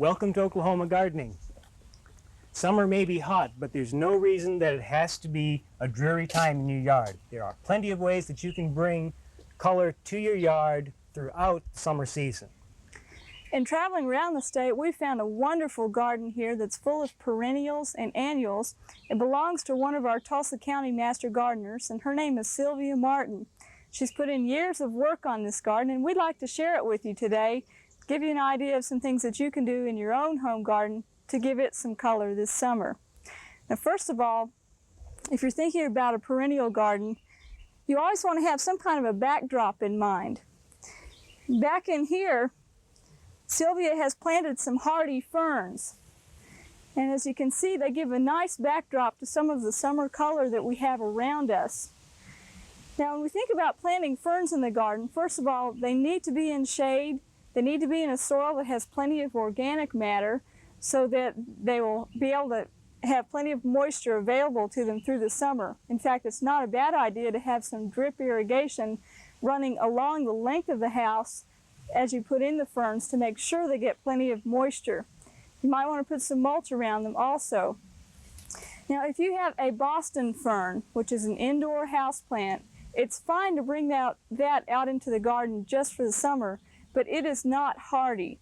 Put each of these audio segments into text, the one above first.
Welcome to Oklahoma Gardening. Summer may be hot, but there's no reason that it has to be a dreary time in your yard. There are plenty of ways that you can bring color to your yard throughout the summer season. In traveling around the state, we found a wonderful garden here that's full of perennials and annuals. It belongs to one of our Tulsa County Master Gardeners, and her name is Sylvia Martin. She's put in years of work on this garden, and we'd like to share it with you today, give you an idea of some things that you can do in your own home garden to give it some color this summer. Now, first of all, if you're thinking about a perennial garden, you always want to have some kind of a backdrop in mind. Back in here, Sylvia has planted some hardy ferns. And as you can see, they give a nice backdrop to some of the summer color that we have around us. Now, when we think about planting ferns in the garden, first of all, they need to be in shade. They need to be in a soil that has plenty of organic matter so that they will be able to have plenty of moisture available to them through the summer. In fact, it's not a bad idea to have some drip irrigation running along the length of the house as you put in the ferns to make sure they get plenty of moisture. You might want to put some mulch around them also. Now, if you have a Boston fern, which is an indoor house plant, it's fine to bring that out into the garden just for the summer, but it is not hardy.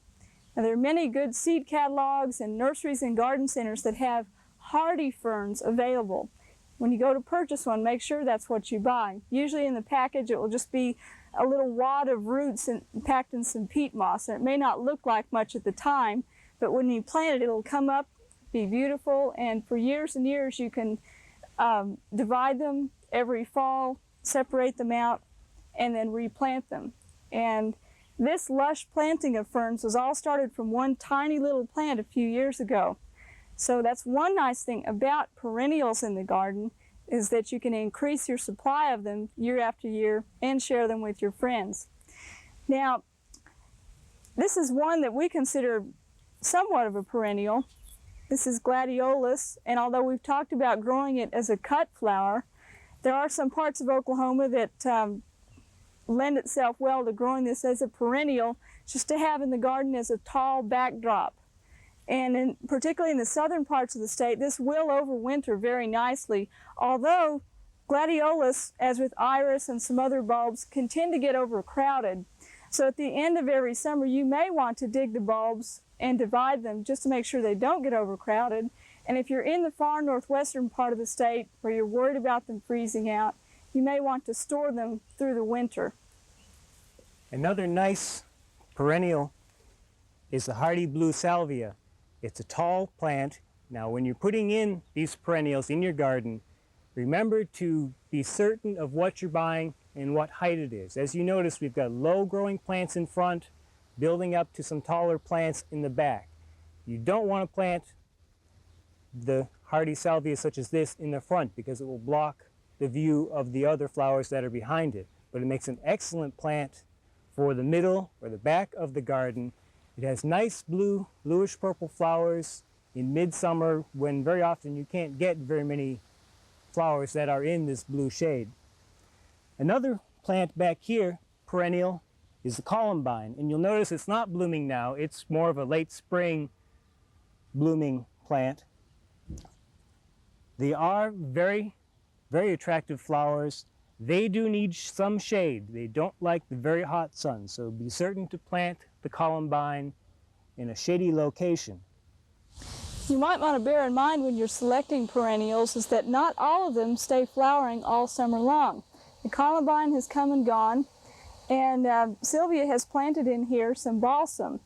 Now, there are many good seed catalogs and nurseries and garden centers that have hardy ferns available. When you go to purchase one, make sure that's what you buy. Usually in the package it will just be a little wad of roots packed in some peat moss, and it may not look like much at the time, but when you plant it, it'll come up, be beautiful, and for years and years you can divide them every fall, separate them out, and then replant them. And this lush planting of ferns was all started from one tiny little plant a few years ago. So that's one nice thing about perennials in the garden, is that you can increase your supply of them year after year and share them with your friends. Now, this is one that we consider somewhat of a perennial. This is gladiolus, and although we've talked about growing it as a cut flower, there are some parts of Oklahoma that lend itself well to growing this as a perennial, just to have in the garden as a tall backdrop. And particularly in the southern parts of the state, this will overwinter very nicely, although gladiolus, as with iris and some other bulbs, can tend to get overcrowded. So at the end of every summer, you may want to dig the bulbs and divide them just to make sure they don't get overcrowded. And if you're in the far northwestern part of the state where you're worried about them freezing out, you may want to store them through the winter. Another nice perennial is the hardy blue salvia. It's a tall plant. Now, when you're putting in these perennials in your garden, remember to be certain of what you're buying and what height it is. As you notice, we've got low-growing plants in front, building up to some taller plants in the back. You don't want to plant the hardy salvia such as this in the front because it will block the view of the other flowers that are behind it. But it makes an excellent plant for the middle or the back of the garden. It has nice blue, bluish purple flowers in midsummer when very often you can't get very many flowers that are in this blue shade. Another plant back here, perennial, is the columbine. And you'll notice it's not blooming now. It's more of a late spring blooming plant. They are very, very attractive flowers. They do need some shade. They don't like the very hot sun, so be certain to plant the columbine in a shady location. You might want to bear in mind when you're selecting perennials is that not all of them stay flowering all summer long. The columbine has come and gone, and Sylvia has planted in here some balsam.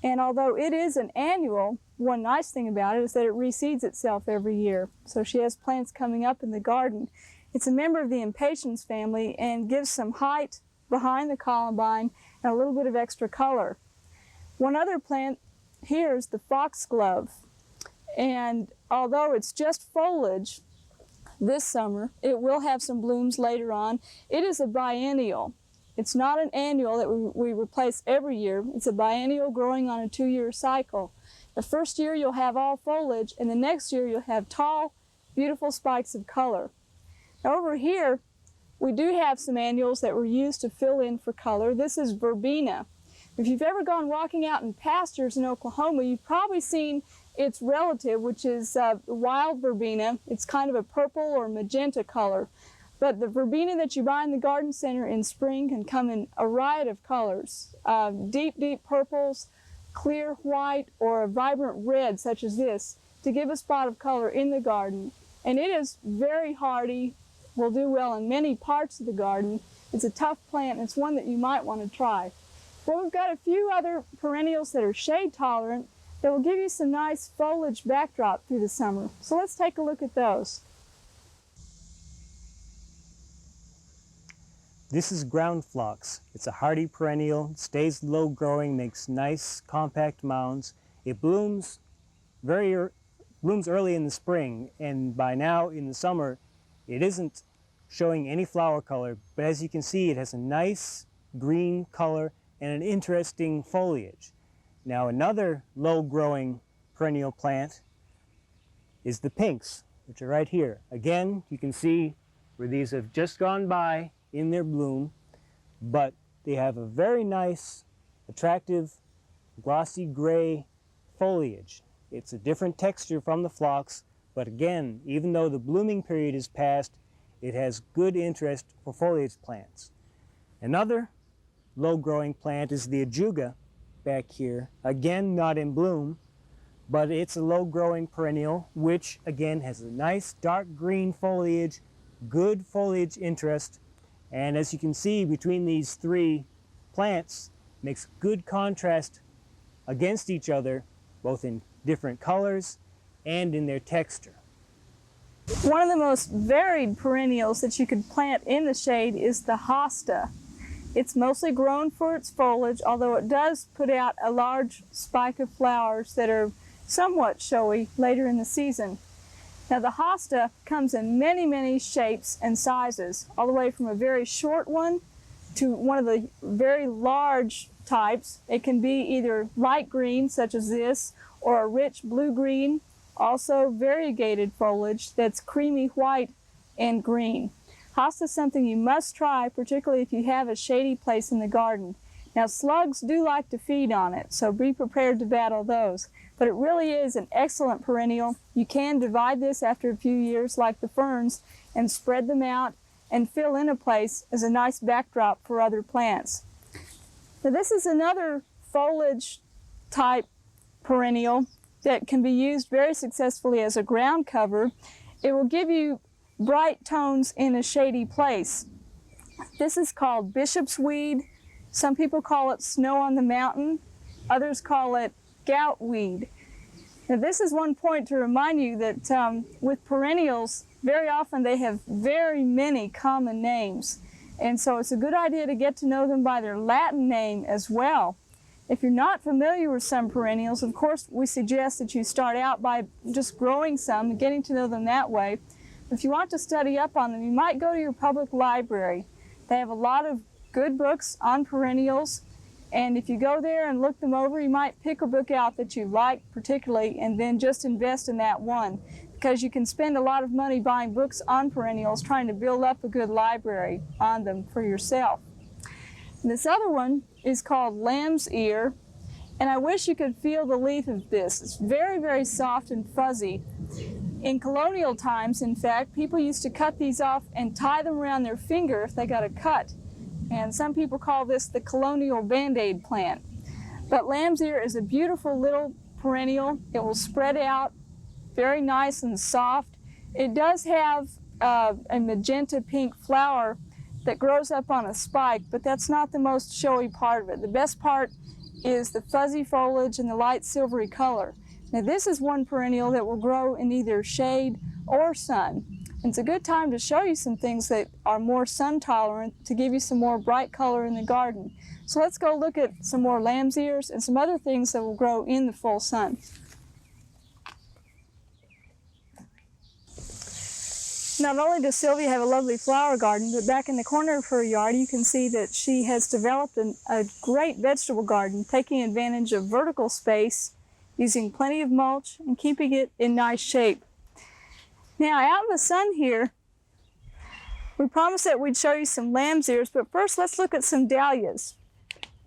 And although it is an annual, one nice thing about it is that it reseeds itself every year. So she has plants coming up in the garden. It's a member of the impatiens family and gives some height behind the columbine and a little bit of extra color. One other plant here is the foxglove. And although it's just foliage this summer, it will have some blooms later on. It is a biennial. It's not an annual that we replace every year. It's a biennial growing on a 2-year cycle. The first year you'll have all foliage, and the next year you'll have tall, beautiful spikes of color. Over here, we do have some annuals that were used to fill in for color. This is verbena. If you've ever gone walking out in pastures in Oklahoma, you've probably seen its relative, which is wild verbena. It's kind of a purple or magenta color. But the verbena that you buy in the garden center in spring can come in a riot of colors. Deep, deep purples, clear white, or a vibrant red such as this to give a spot of color in the garden. And it is very hardy, will do well in many parts of the garden. It's a tough plant, and it's one that you might want to try. Well, we've got a few other perennials that are shade tolerant that will give you some nice foliage backdrop through the summer. So let's take a look at those. This is ground phlox. It's a hardy perennial, stays low growing, makes nice compact mounds. It blooms early in the spring, and by now in the summer it isn't showing any flower color, but as you can see it has a nice green color and an interesting foliage. Now another low growing perennial plant is the pinks, which are right here. Again, you can see where these have just gone by in their bloom, but they have a very nice, attractive, glossy gray foliage. It's a different texture from the phlox, but again, even though the blooming period is past, it has good interest for foliage plants. Another low-growing plant is the ajuga back here. Again, not in bloom, but it's a low-growing perennial, which again has a nice dark green foliage, good foliage interest, and as you can see between these three plants, makes good contrast against each other, both in different colors and in their texture. One of the most varied perennials that you could plant in the shade is the hosta. It's mostly grown for its foliage, although it does put out a large spike of flowers that are somewhat showy later in the season. Now the hosta comes in many, many shapes and sizes, all the way from a very short one to one of the very large types. It can be either light green, such as this, or a rich blue-green, also variegated foliage that's creamy white and green. Hosta is something you must try, particularly if you have a shady place in the garden. Now slugs do like to feed on it, so be prepared to battle those. But it really is an excellent perennial. You can divide this after a few years like the ferns and spread them out and fill in a place as a nice backdrop for other plants. Now this is another foliage type perennial that can be used very successfully as a ground cover. It will give you bright tones in a shady place. This is called bishop's weed. Some people call it snow on the mountain. Others call it gout weed. Now this is one point to remind you that with perennials, very often they have very many common names. And so it's a good idea to get to know them by their Latin name as well. If you're not familiar with some perennials, of course we suggest that you start out by just growing some and getting to know them that way. If you want to study up on them, you might go to your public library. They have a lot of good books on perennials, and if you go there and look them over, you might pick a book out that you like particularly and then just invest in that one, because you can spend a lot of money buying books on perennials trying to build up a good library on them for yourself. And this other one is called lamb's ear, and I wish you could feel the leaf of this. It's very, very soft and fuzzy. In colonial times, in fact, people used to cut these off and tie them around their finger if they got a cut. And some people call this the colonial band-aid plant. But lamb's ear is a beautiful little perennial. It will spread out very nice and soft. It does have a magenta pink flower that grows up on a spike, but that's not the most showy part of it. The best part is the fuzzy foliage and the light silvery color. Now this is one perennial that will grow in either shade or sun. And it's a good time to show you some things that are more sun tolerant to give you some more bright color in the garden. So let's go look at some more lamb's ears and some other things that will grow in the full sun. Not only does Sylvia have a lovely flower garden, but back in the corner of her yard you can see that she has developed a great vegetable garden, taking advantage of vertical space, using plenty of mulch, and keeping it in nice shape. Now, out in the sun here, we promised that we'd show you some lamb's ears, but first let's look at some dahlias.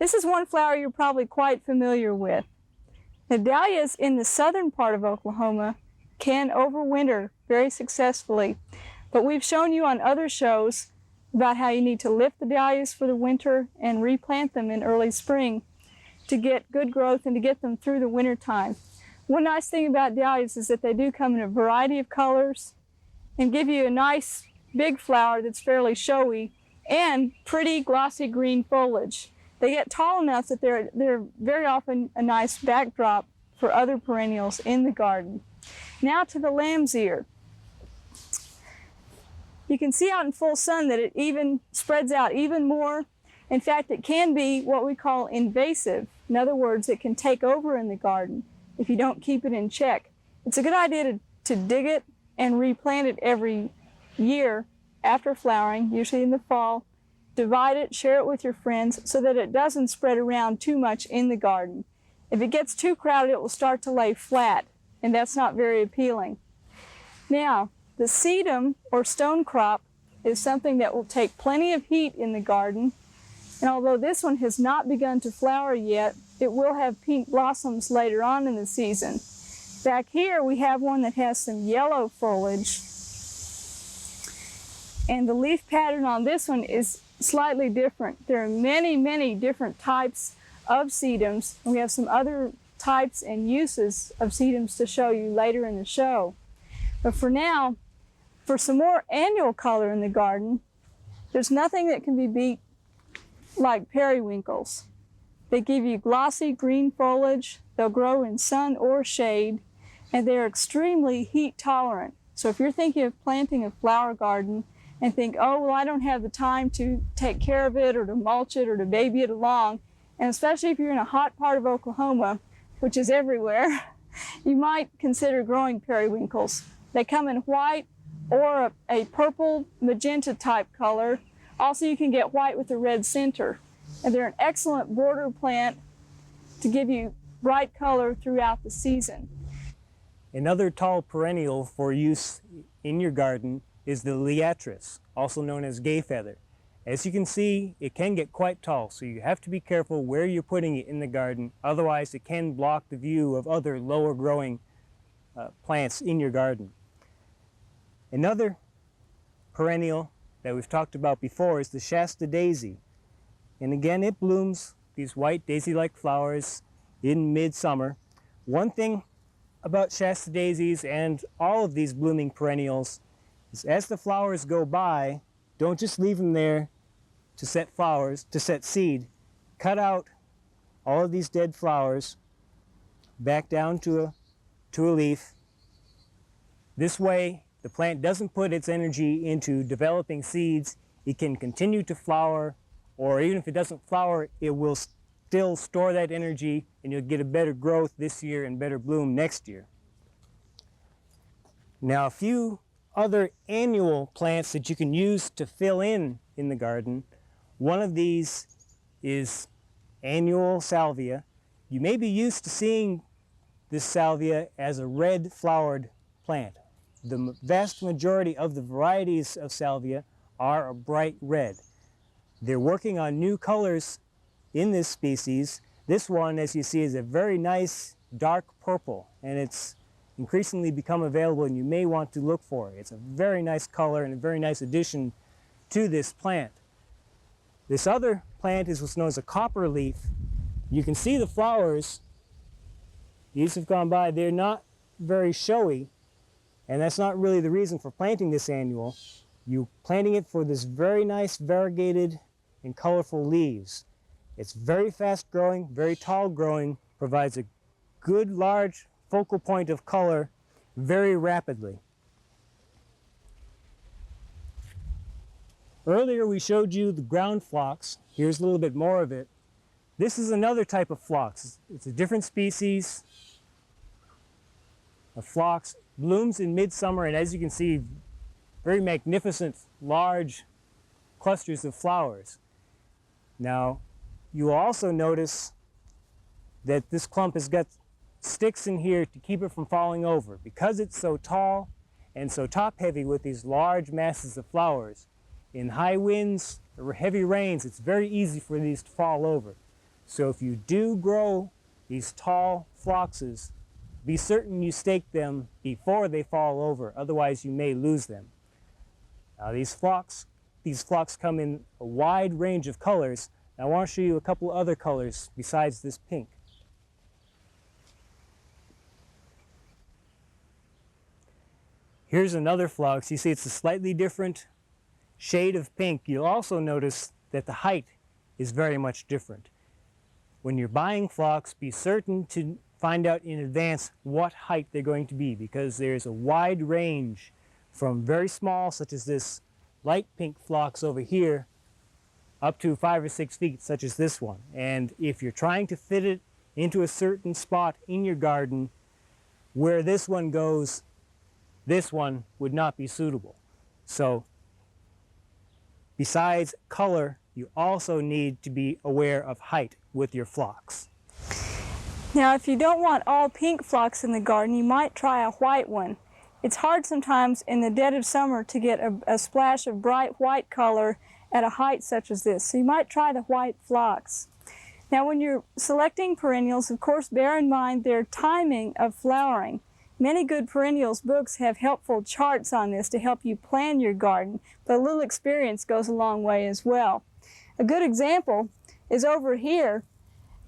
This is one flower you're probably quite familiar with. The dahlias in the southern part of Oklahoma can overwinter very successfully, but we've shown you on other shows about how you need to lift the dahlias for the winter and replant them in early spring to get good growth and to get them through the winter time. One nice thing about dahlias is that they do come in a variety of colors and give you a nice big flower that's fairly showy and pretty glossy green foliage. They get tall enough that they're very often a nice backdrop for other perennials in the garden. Now to the lamb's ear. You can see out in full sun that it even spreads out even more. In fact, it can be what we call invasive. In other words, it can take over in the garden if you don't keep it in check. It's a good idea to dig it and replant it every year after flowering, usually in the fall. Divide it, share it with your friends so that it doesn't spread around too much in the garden. If it gets too crowded, it will start to lay flat, and that's not very appealing. Now, the sedum or stone crop is something that will take plenty of heat in the garden, and although this one has not begun to flower yet, it will have pink blossoms later on in the season. Back here we have one that has some yellow foliage, and the leaf pattern on this one is slightly different. There are many, many different types of sedums, and we have some other types and uses of sedums to show you later in the show. But for now, for some more annual color in the garden, there's nothing that can be beat like periwinkles. They give you glossy green foliage, they'll grow in sun or shade, and they're extremely heat tolerant. So if you're thinking of planting a flower garden and think, oh, well, I don't have the time to take care of it or to mulch it or to baby it along, and especially if you're in a hot part of Oklahoma, which is everywhere, you might consider growing periwinkles. They come in white or a purple magenta type color. Also, you can get white with a red center. And they're an excellent border plant to give you bright color throughout the season. Another tall perennial for use in your garden is the liatris, also known as gay feather. As you can see, it can get quite tall, so you have to be careful where you're putting it in the garden, otherwise it can block the view of other lower growing plants in your garden. Another perennial that we've talked about before is the Shasta daisy. And again, it blooms these white daisy-like flowers in midsummer. One thing about Shasta daisies and all of these blooming perennials is as the flowers go by, don't just leave them there to set flowers, to set seed. Cut out all of these dead flowers back down to a leaf. This way, the plant doesn't put its energy into developing seeds. It can continue to flower, or even if it doesn't flower, it will still store that energy and you'll get a better growth this year and better bloom next year. Now, a few other annual plants that you can use to fill in the garden. One of these is annual salvia. You may be used to seeing this salvia as a red flowered plant. The vast majority of the varieties of salvia are a bright red. They're working on new colors in this species. This one, as you see, is a very nice dark purple, and it's increasingly become available, and you may want to look for it. It's a very nice color and a very nice addition to this plant. This other plant is what's known as a copper leaf. You can see the flowers. These have gone by. They're not very showy, and that's not really the reason for planting this annual. You're planting it for this very nice variegated and colorful leaves. It's very fast growing, very tall growing, provides a good large focal point of color very rapidly. Earlier we showed you the ground phlox. Here's a little bit more of it. This is another type of phlox. It's a different species of phlox. Blooms in midsummer, and as you can see, very magnificent large clusters of flowers. Now, you will also notice that this clump has got sticks in here to keep it from falling over. Because it's so tall and so top-heavy with these large masses of flowers, in high winds or heavy rains, it's very easy for these to fall over. So if you do grow these tall phloxes, be certain you stake them before they fall over, otherwise you may lose them. Now these phlox come in a wide range of colors. I want to show you a couple other colors besides this pink. Here's another phlox. You see it's a slightly different shade of pink. You'll also notice that the height is very much different. When you're buying phlox, be certain to find out in advance what height they're going to be, because there's a wide range from very small, such as this light pink phlox over here, up to 5 or 6 feet, such as this one. And if you're trying to fit it into a certain spot in your garden, where this one goes, this one would not be suitable. So besides color, you also need to be aware of height with your phlox. Now, if you don't want all pink phlox in the garden, you might try a white one. It's hard sometimes in the dead of summer to get a splash of bright white color at a height such as this, so you might try the white phlox. Now, when you're selecting perennials, of course, bear in mind their timing of flowering. Many good perennials books have helpful charts on this to help you plan your garden, but a little experience goes a long way as well. A good example is over here.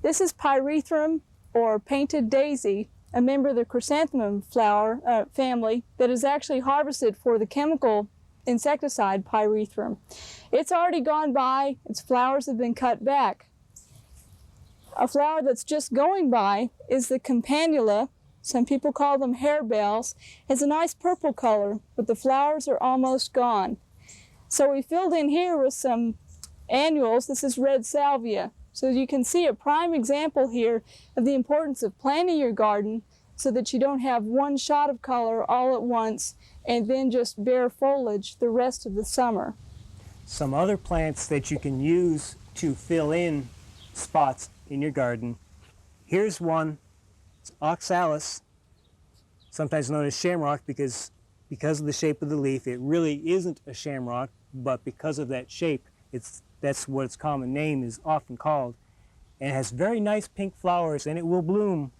This is pyrethrum, or painted daisy, a member of the chrysanthemum flower family that is actually harvested for the chemical insecticide pyrethrum. It's already gone by, its flowers have been cut back. A flower that's just going by is the campanula. Some people call them harebells. It's a nice purple color, but the flowers are almost gone. So we filled in here with some annuals. This is red salvia. So you can see a prime example here of the importance of planting your garden so that you don't have one shot of color all at once and then just bare foliage the rest of the summer. Some other plants that you can use to fill in spots in your garden. Here's one. It's oxalis, sometimes known as shamrock because of the shape of the leaf. It really isn't a shamrock, but because of that shape, that's what its common name is often called. And it has very nice pink flowers, and it will bloom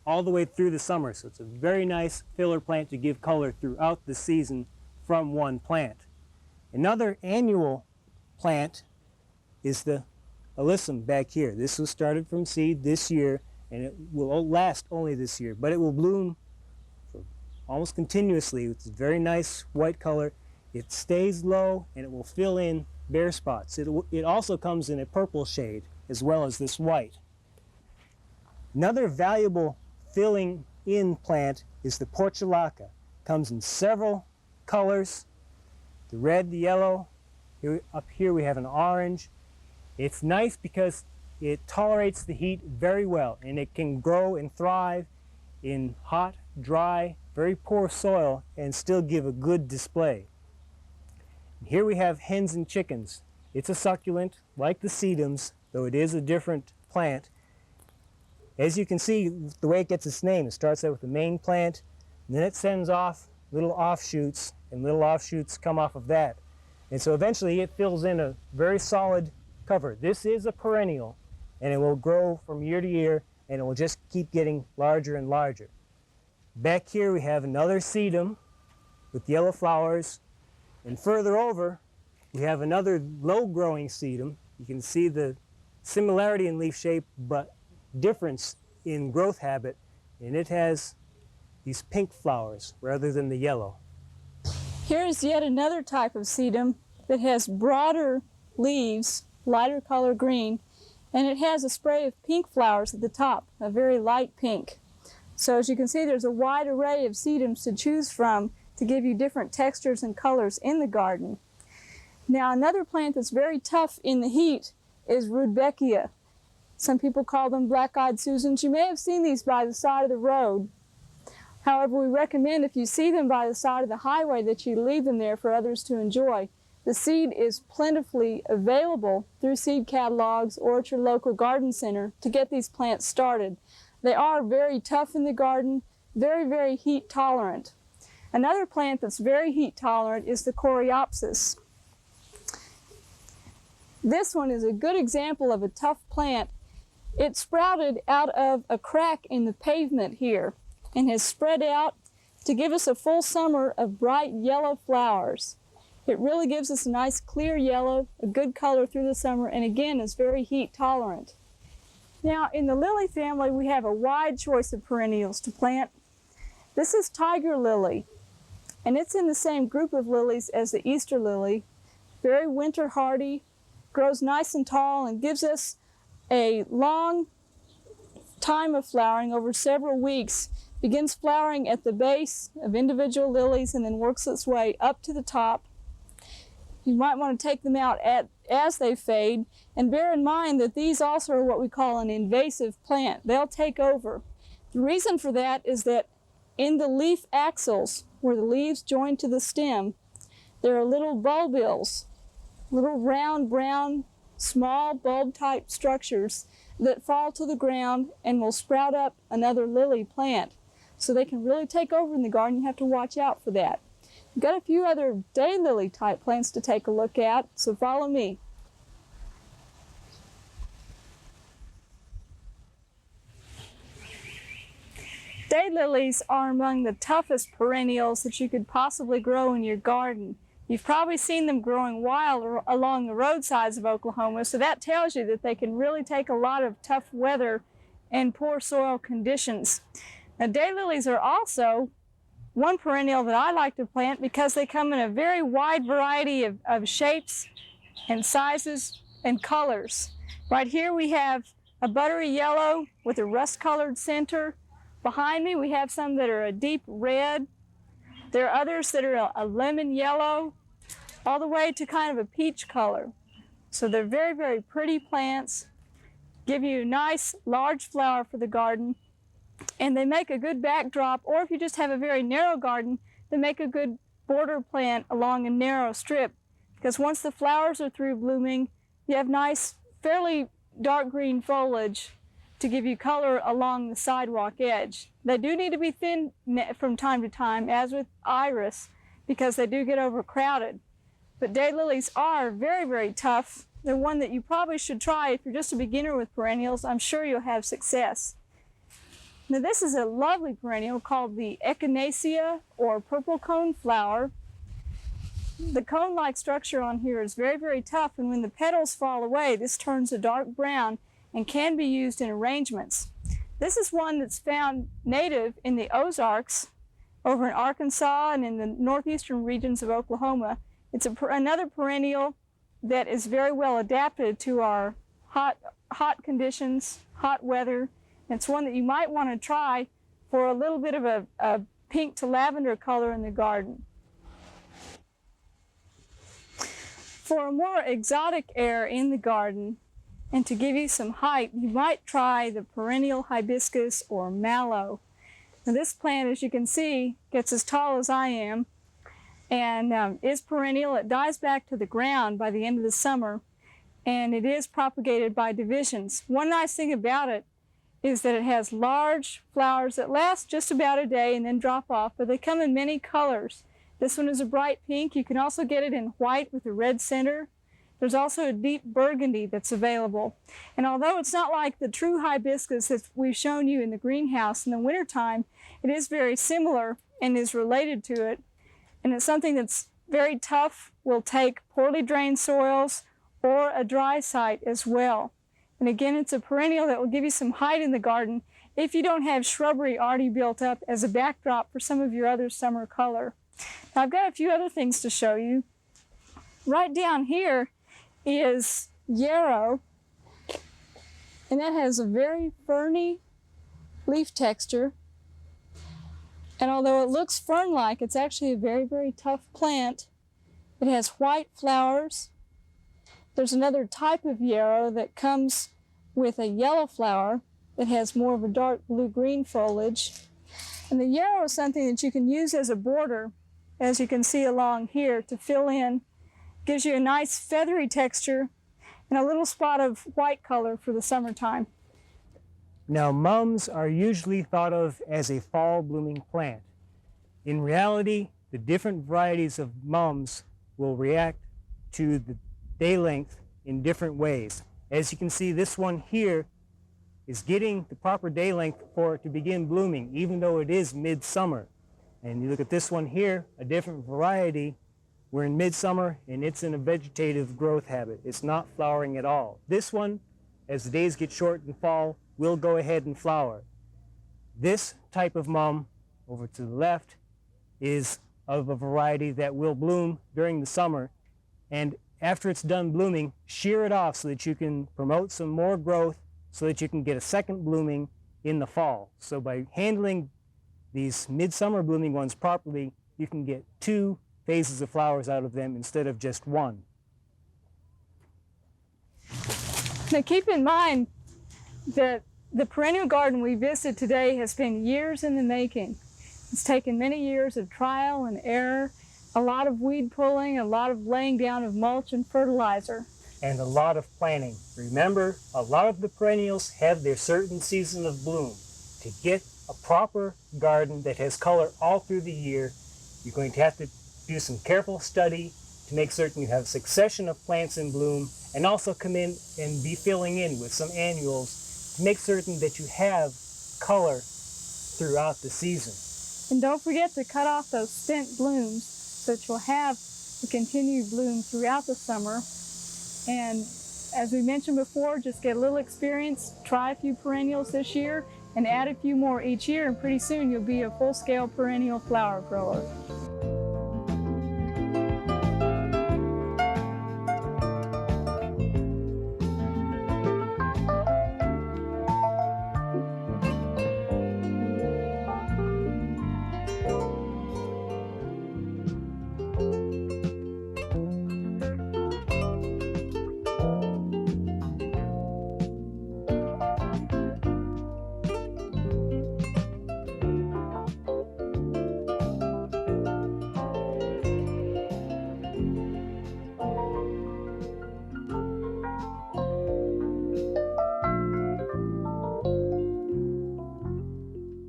all the way through the summer. So it's a very nice filler plant to give color throughout the season from one plant. Another annual plant is the alyssum back here. This was started from seed this year, and it will last only this year, but it will bloom almost continuously with this very nice white color. It stays low, and it will fill in bare spots. It also comes in a purple shade as well as this white. Another valuable filling in plant is the portulaca. Comes in several colors, the red, the yellow. Up here we have an orange. It's nice because it tolerates the heat very well, and it can grow and thrive in hot, dry, very poor soil and still give a good display. Here we have hens and chickens. It's a succulent, like the sedums, though it is a different plant. As you can see, the way it gets its name, it starts out with the main plant, and then it sends off little offshoots, and little offshoots come off of that. And so eventually it fills in a very solid cover. This is a perennial, and it will grow from year to year, and it will just keep getting larger and larger. Back here we have another sedum with yellow flowers. And further over, we have another low-growing sedum. You can see the similarity in leaf shape, but difference in growth habit, and it has these pink flowers rather than the yellow. Here's yet another type of sedum that has broader leaves, lighter color green, and it has a spray of pink flowers at the top, a very light pink. So as you can see, there's a wide array of sedums to choose from to give you different textures and colors in the garden. Now, another plant that's very tough in the heat is Rudbeckia. Some people call them black-eyed Susans. You may have seen these by the side of the road. However, we recommend if you see them by the side of the highway that you leave them there for others to enjoy. The seed is plentifully available through seed catalogs or at your local garden center to get these plants started. They are very tough in the garden, very, very heat tolerant. Another plant that's very heat tolerant is the Coreopsis. This one is a good example of a tough plant It sprouted out of a crack in the pavement here and has spread out to give us a full summer of bright yellow flowers. It really gives us a nice clear yellow, a good color through the summer, and again is very heat tolerant. Now in the lily family we have a wide choice of perennials to plant. This is tiger lily, and it's in the same group of lilies as the Easter lily. Very winter hardy, grows nice and tall, and gives us a long time of flowering over several weeks. Begins flowering at the base of individual lilies and then works its way up to the top. You might want to take them out as they fade, and bear in mind that these also are what we call an invasive plant. They'll take over. The reason for that is that in the leaf axils, where the leaves join to the stem, there are little bulbils, little round, brown, small bulb-type structures that fall to the ground and will sprout up another lily plant. So they can really take over in the garden. You have to watch out for that. We've got a few other daylily type plants to take a look at, so follow me. Daylilies are among the toughest perennials that you could possibly grow in your garden. You've probably seen them growing wild along the roadsides of Oklahoma, so that tells you that they can really take a lot of tough weather and poor soil conditions. Now, daylilies are also one perennial that I like to plant because they come in a very wide variety of shapes and sizes and colors. Right here we have a buttery yellow with a rust-colored center. Behind me we have some that are a deep red. There are others that are a lemon yellow, all the way to kind of a peach color. So they're very, very pretty plants, give you a nice large flower for the garden, and they make a good backdrop, or if you just have a very narrow garden, they make a good border plant along a narrow strip, because once the flowers are through blooming, you have nice, fairly dark green foliage to give you color along the sidewalk edge. They do need to be thinned from time to time, as with iris, because they do get overcrowded. But daylilies are very, very tough. They're one that you probably should try if you're just a beginner with perennials. I'm sure you'll have success. Now this is a lovely perennial called the echinacea, or purple cone flower. The cone-like structure on here is very, very tough, and when the petals fall away, this turns a dark brown and can be used in arrangements. This is one that's found native in the Ozarks over in Arkansas and in the northeastern regions of Oklahoma. It's another perennial that is very well adapted to our hot conditions, hot weather. It's one that you might want to try for a little bit of a pink to lavender color in the garden. For a more exotic air in the garden, and to give you some height, you might try the perennial hibiscus or mallow. Now this plant, as you can see, gets as tall as I am and is perennial. It dies back to the ground by the end of the summer, and it is propagated by divisions. One nice thing about it is that it has large flowers that last just about a day and then drop off, but they come in many colors. This one is a bright pink. You can also get it in white with a red center. There's also a deep burgundy that's available. And although it's not like the true hibiscus that we've shown you in the greenhouse in the wintertime, it is very similar and is related to it. And it's something that's very tough, will take poorly drained soils or a dry site as well. And again, it's a perennial that will give you some height in the garden if you don't have shrubbery already built up as a backdrop for some of your other summer color. Now I've got a few other things to show you. Right down here is yarrow, and that has a very ferny leaf texture. And although it looks fern-like, it's actually a very, very tough plant. It has white flowers. There's another type of yarrow that comes with a yellow flower that has more of a dark blue-green foliage. And the yarrow is something that you can use as a border, as you can see along here, to fill in. Gives you a nice feathery texture and a little spot of white color for the summertime. Now, mums are usually thought of as a fall blooming plant. In reality, the different varieties of mums will react to the day length in different ways. As you can see, this one here is getting the proper day length for it to begin blooming, even though it is midsummer. And you look at this one here, a different variety. We're in midsummer and it's in a vegetative growth habit. It's not flowering at all. This one, as the days get short in fall, will go ahead and flower. This type of mum over to the left is of a variety that will bloom during the summer, and after it's done blooming, shear it off so that you can promote some more growth so that you can get a second blooming in the fall. So by handling these midsummer blooming ones properly, you can get 2 phases of flowers out of them instead of just 1. Now keep in mind that the perennial garden we visited today has been years in the making. It's taken many years of trial and error, a lot of weed pulling, a lot of laying down of mulch and fertilizer. And a lot of planting. Remember, a lot of the perennials have their certain season of bloom. To get a proper garden that has color all through the year, you're going to have to do some careful study to make certain you have a succession of plants in bloom, and also come in and be filling in with some annuals to make certain that you have color throughout the season. And don't forget to cut off those spent blooms so that you'll have a continued bloom throughout the summer. And as we mentioned before, just get a little experience, try a few perennials this year, and add a few more each year, and pretty soon you'll be a full-scale perennial flower grower.